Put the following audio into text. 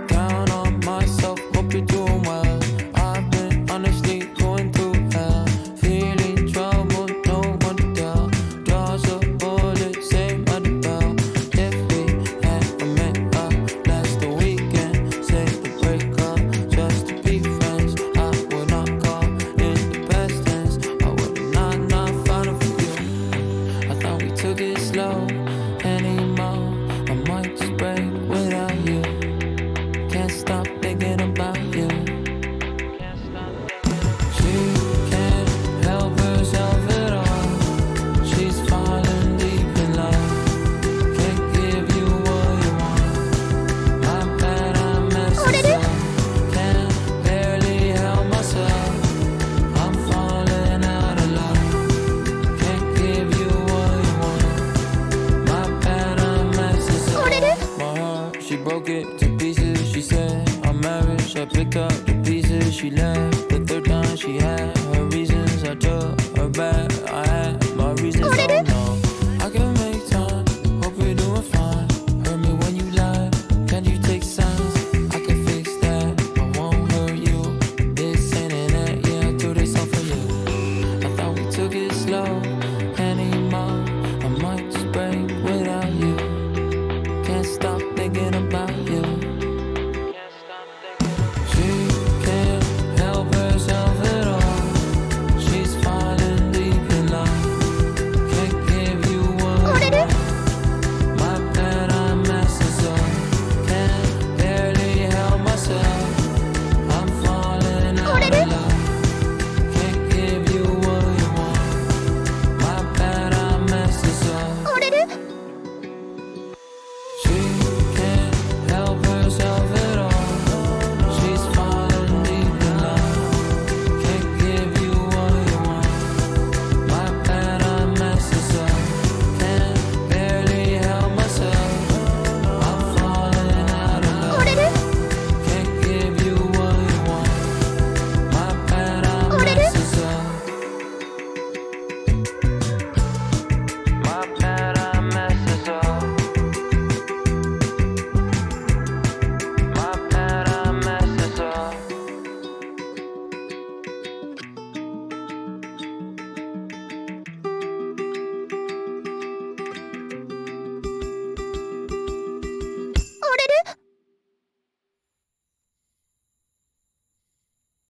Down on myself, hope you're doing well. I've been honestly going through hell. Feeling troubled, no one to tell. Draws a bullet, same at the bell. If we had met up last the weekend, say the break up just to be friends. I would not call in the best tense. I would not found it for you. I thought we took it slow anymore. I might just break without you. Can't stop thinking about you. She can't help herself at all. She's falling deep in love. Can't give you what you want. My bad, I messed up. Can't barely help myself. I'm falling out of love. Can't give you what you want. My bad, I messed up. My heart, she broke it to pieces. She said our marriage, I picked up the pieces she left. The third time she had